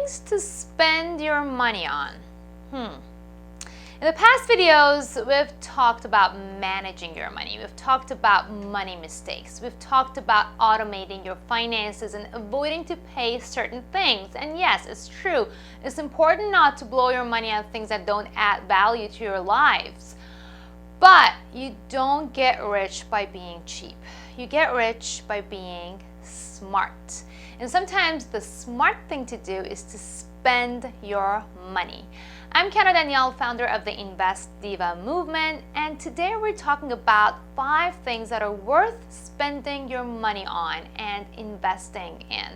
things to spend your money on. In the past videos, we've talked about managing your money. We've talked about money mistakes. We've talked about automating your finances and avoiding to pay certain things. And yes, it's true. It's important not to blow your money on things that don't add value to your lives. But you don't get rich by being cheap. You get rich by being smart. And sometimes the smart thing to do is to spend your money. I'm Kenna Danielle, founder of the Invest Diva movement, and today we're talking about 5 things that are worth spending your money on and investing in.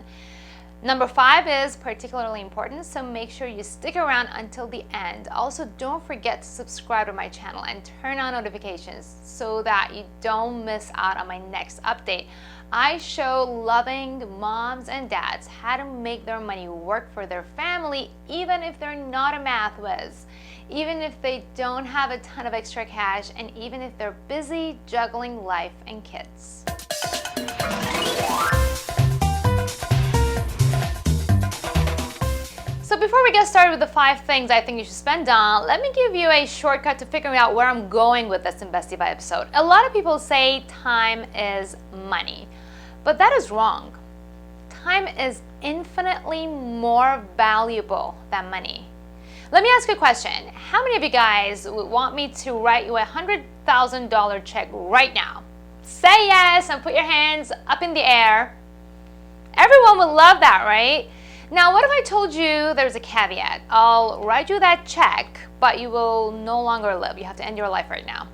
Number 5 is particularly important, so make sure you stick around until the end. Also, don't forget to subscribe to my channel and turn on notifications so that you don't miss out on my next update. I show loving moms and dads how to make their money work for their family, even if they're not a math whiz, even if they don't have a ton of extra cash, and even if they're busy juggling life and kids. So before we get started with the 5 things I think you should spend on, let me give you a shortcut to figuring out where I'm going with this Invest Diva episode. A lot of people say time is money, but that is wrong. Time is infinitely more valuable than money. Let me ask you a question. How many of you guys would want me to write you a $100,000 check right now? Say yes and put your hands up in the air. Everyone would love that, right? Now, what if I told you there's a caveat? I'll write you that check, but you will no longer live. You have to end your life right now.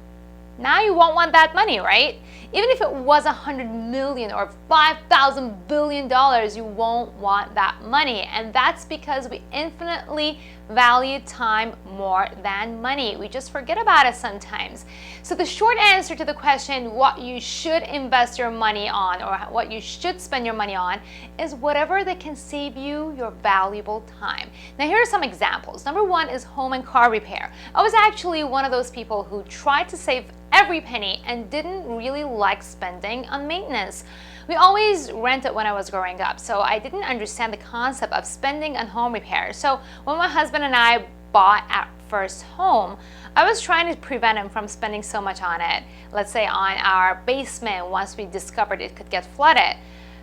Now you won't want that money, right? Even if it was $100 million or $5,000 billion, you won't want that money. And that's because we infinitely value time more than money. We just forget about it sometimes. So the short answer to the question, what you should invest your money on or what you should spend your money on, is whatever that can save you your valuable time. Now here are some examples. Number 1 is home and car repair. I was actually one of those people who tried to save every penny and didn't really like spending on maintenance. We always rented when I was growing up, so I didn't understand the concept of spending on home repair. So when my husband and I bought our first home, I was trying to prevent him from spending so much on it. Let's say on our basement, once we discovered it could get flooded.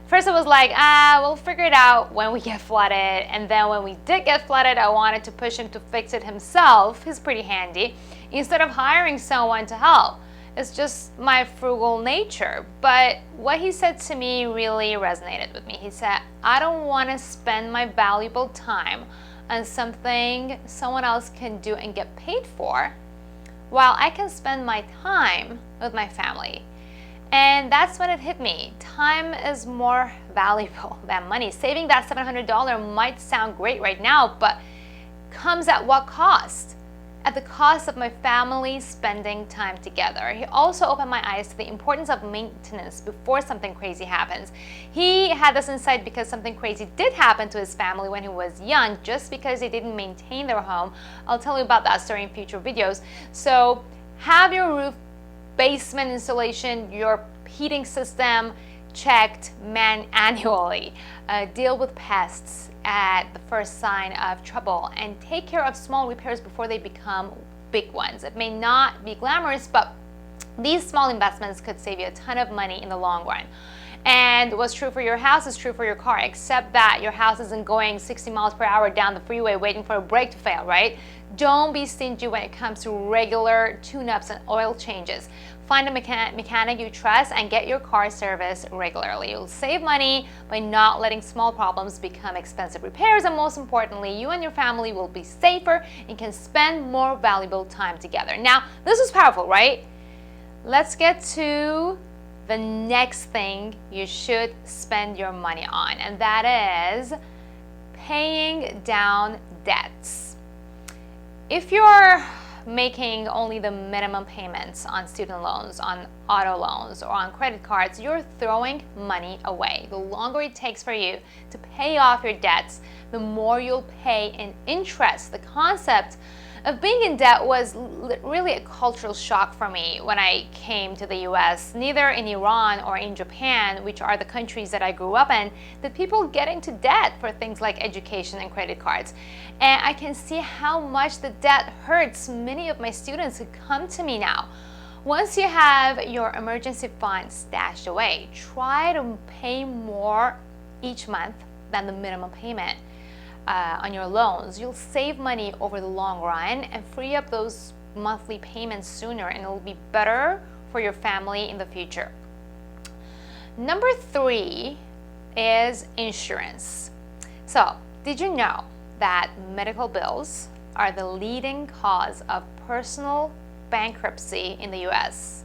First I was like, we'll figure it out when we get flooded. And then when we did get flooded, I wanted to push him to fix it himself. He's pretty handy, instead of hiring someone to help. It's just my frugal nature. But what he said to me really resonated with me. He said, I don't want to spend my valuable time on something someone else can do and get paid for, while I can spend my time with my family. And that's when it hit me. Time is more valuable than money. Saving that $700 might sound great right now, but comes at what cost? At the cost of my family spending time together. He also opened my eyes to the importance of maintenance before something crazy happens. He had this insight because something crazy did happen to his family when he was young, just because they didn't maintain their home. I'll tell you about that story in future videos. So have your roof, basement installation, your heating system checked annually. Deal with pests at the first sign of trouble, and take care of small repairs before they become big ones. It may not be glamorous, but these small investments could save you a ton of money in the long run. And what's true for your house is true for your car, except that your house isn't going 60 miles per hour down the freeway waiting for a brake to fail, right? Don't be stingy when it comes to regular tune-ups and oil changes. Find a mechanic you trust and get your car serviced regularly. You'll save money by not letting small problems become expensive repairs, and most importantly, you and your family will be safer and can spend more valuable time together. Now, this is powerful, right? Let's get to the next thing you should spend your money on, and that is paying down debts. If you're making only the minimum payments on student loans, on auto loans, or on credit cards, you're throwing money away. The longer it takes for you to pay off your debts, the more you'll pay in interest. The concept Of being in debt was really a cultural shock for me when I came to the US. Neither in Iran or in Japan, which are the countries that I grew up in, did people get into debt for things like education and credit cards. And I can see how much the debt hurts many of my students who come to me now. Once you have your emergency fund stashed away, try to pay more each month than the minimum payment on your loans. You'll save money over the long run and free up those monthly payments sooner, and it'll be better for your family in the future. Number 3 is insurance. So, did you know that medical bills are the leading cause of personal bankruptcy in the US?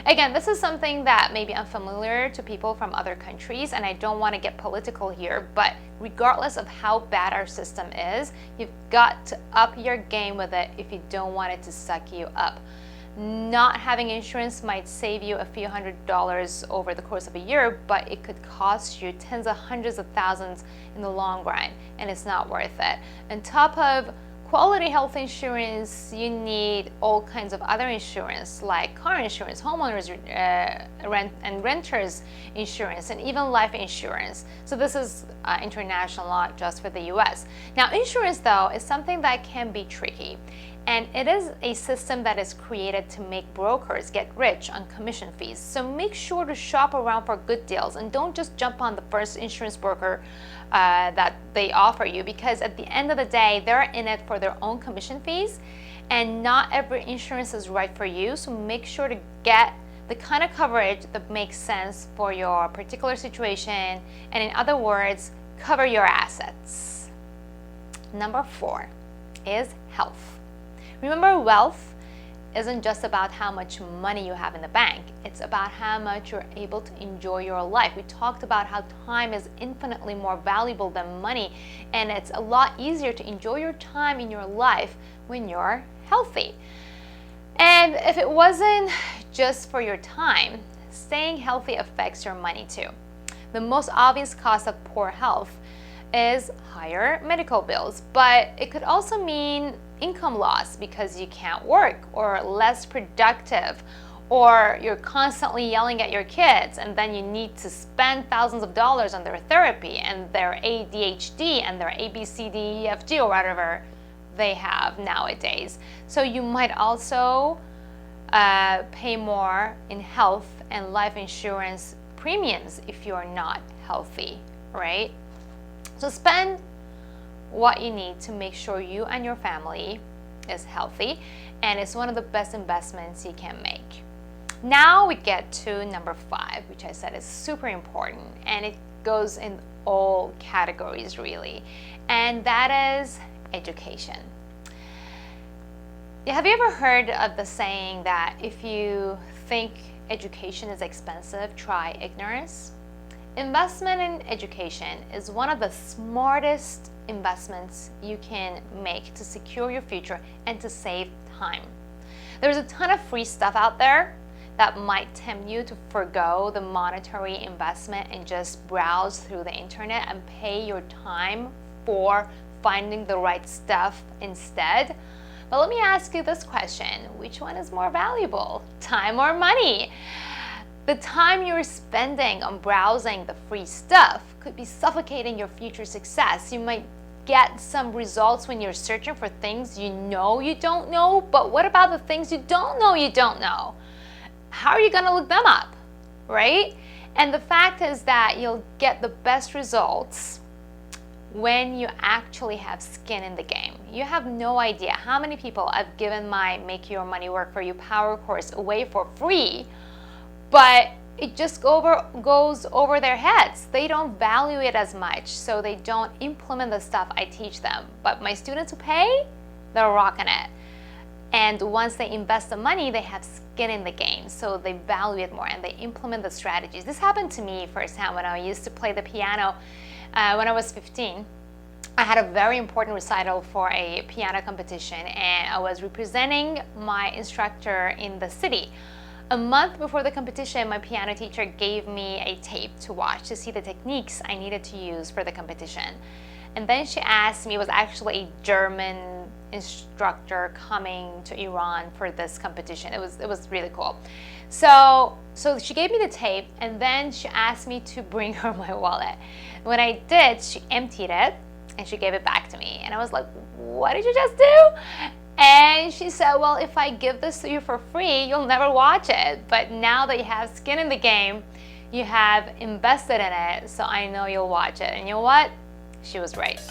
Again, this is something that may be unfamiliar to people from other countries, and I don't want to get political here, but regardless of how bad our system is, you've got to up your game with it if you don't want it to suck you up. Not having insurance might save you a few $100s over the course of a year, but it could cost you tens of hundreds of thousands in the long run, and it's not worth it. On top of quality health insurance, you need all kinds of other insurance like car insurance, homeowners renters insurance, and even life insurance. So this is international, not just for the US. Now, insurance though is something that can be tricky, and it is a system that is created to make brokers get rich on commission fees. So make sure to shop around for good deals and don't just jump on the first insurance broker that they offer you, because at the end of the day, they're in it for their own commission fees, and not every insurance is right for you. So make sure to get the kind of coverage that makes sense for your particular situation, and in other words, cover your assets. Number 4 is health. Remember, wealth isn't just about how much money you have in the bank. It's about how much you're able to enjoy your life. We talked about how time is infinitely more valuable than money, and it's a lot easier to enjoy your time in your life when you're healthy. And if it wasn't just for your time, staying healthy affects your money too. The most obvious cost of poor health is higher medical bills, but it could also mean income loss because you can't work, or less productive, or you're constantly yelling at your kids and then you need to spend thousands of dollars on their therapy and their ADHD and their ABCDEFG or whatever they have nowadays. So you might also pay more in health and life insurance premiums if you're not healthy, right? So spend what you need to make sure you and your family is healthy, and it's one of the best investments you can make. Now we get to number 5, which I said is super important, and it goes in all categories really, and that is education. Have you ever heard of the saying that if you think education is expensive, try ignorance? Investment in education is one of the smartest investments you can make to secure your future and to save time. There's a ton of free stuff out there that might tempt you to forgo the monetary investment and just browse through the internet and pay your time for finding the right stuff instead. But let me ask you this question: which one is more valuable, time or money? The time you're spending on browsing the free stuff could be suffocating your future success. You might get some results when you're searching for things you know you don't know, but what about the things you don't know you don't know? How are you going to look them up, right? And the fact is that you'll get the best results when you actually have skin in the game. You have no idea how many people I've given my Make Your Money Work For You power course away for free, but it just goes over their heads. They don't value it as much, so they don't implement the stuff I teach them. But my students who pay, they're rocking it. And once they invest the money, they have skin in the game, so they value it more and they implement the strategies. This happened to me firsthand when I used to play the piano when I was 15. I had a very important recital for a piano competition, and I was representing my instructor in the city. A month before the competition, my piano teacher gave me a tape to watch to see the techniques I needed to use for the competition. And then she asked me, it was actually a German instructor coming to Iran for this competition. It was really cool. So she gave me the tape, and then she asked me to bring her my wallet. When I did, she emptied it and she gave it back to me. And I was like, what did you just do? And she said, well, if I give this to you for free, you'll never watch it. But now that you have skin in the game, you have invested in it, so I know you'll watch it. And you know what? She was right.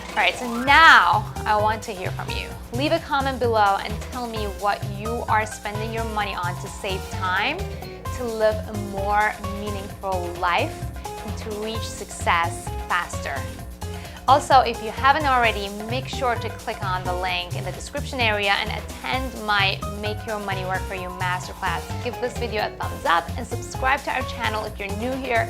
All right, so now I want to hear from you. Leave a comment below and tell me what you are spending your money on to save time, to live a more meaningful life, and to reach success faster. Also, if you haven't already, make sure to click on the link in the description area and attend my Make Your Money Work For You masterclass. Give this video a thumbs up and subscribe to our channel if you're new here.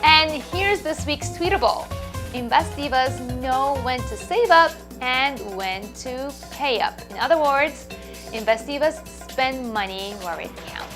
And here's this week's tweetable. Invest Divas know when to save up and when to pay up. In other words, Invest Divas spend money where it counts.